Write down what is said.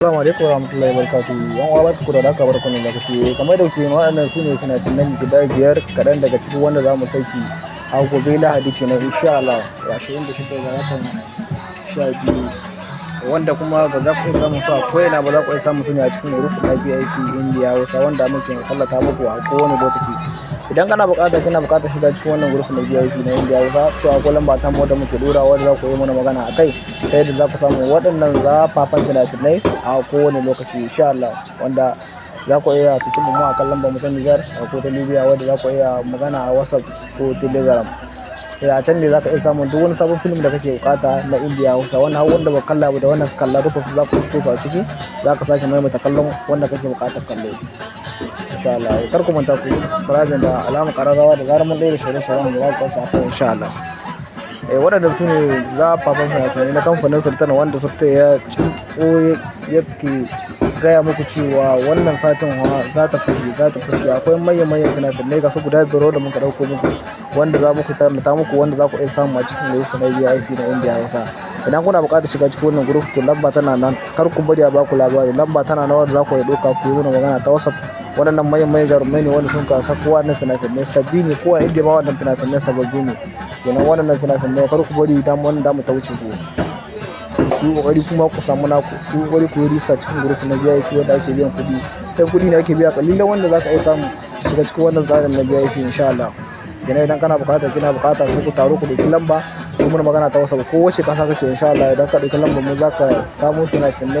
Assalamu alaikum warahmatullahi wabarakatuh. Yan uwa barkanku da haka barkan da lokaci. Kamar da kuke waɗannan su ne fina-finan guda biyar kaɗan daga cikin wanda za mu sauki a gobe Lahadi kenan insha Allah 26 ga watan 12 wanda kuma ba za ku iya samun su a ko'ina ba, za ku iya samun su ne a cikin group na VIP India Hausa wanda muke tallata muku a kowane lokaci. Idan kina buƙatar shiga cikin wannan group na VIP na India Hausa, to akwai lamba ta mu da muke dora wanda za ku yi mana magana akai ta yadda za ku samu waɗannan zafafan fina-finai a kowane lokaci insha Allah, wanda za ku iya tuntuɓar mu akan lambar mu ta Niger ko ta Libya wanda za ku iya magana a WhatsApp ko Telegram. A can ne za ka iya samun duk wani sabon film da kake bukata na India Hausa, wannan wanda ba kalla ba da wannan kalla duka za ku shigo su a ciki, za ka sake maimaita kallon wanda kake bukatar kallo insha Allah. Kar ku manta ku yi subscribe da alamar kararrawa da zarar mun ɗaya da shirye-shiryen da za ku kasa akan insha Allah. Waɗanda su ne zafafan fina-finai na kamfanin Sultana wanda Sultana ya cinto yake gaya muku cewa wannan satin za ta fashe. Akwai manyan fina-finai ga su guda biyar da muka ɗauko muku wanda za muku tallata muku, wanda za ku iya samu a cikin group na VIP na India Hausa. Idan kuna buƙatar shiga cikin wannan group, to lamba tana nan, kar ku bari a baku labari. Lamba tana nan wanda za ku iya ɗauka ku yi mana magana ta WhatsApp. Waɗannan manyan jarumai ne wanda sun kasa kowa na fina-finai sabbi ne, kowa inda ma waɗannan fina-finai sababbi ne. Kenan waɗannan fina-finai kar ku bari wannan damu ta wuce ku. Ku yi ƙoƙari kuma ku samu naku, ku yi ƙoƙari ku yi research cikin group na VIP wanda ake biyan kuɗi. Kai kuɗi ne ake biya ƙalilan wanda za ka iya samu shiga cikin wannan tsarin na VIP insha Allah. Kenan idan kina buƙata sai ku taro ku ɗauki lamba, ku mana magana ta WhatsApp ko wace ƙasa kake insha Allah. Idan ka ɗauki lambar mu za ka samu fina-finai.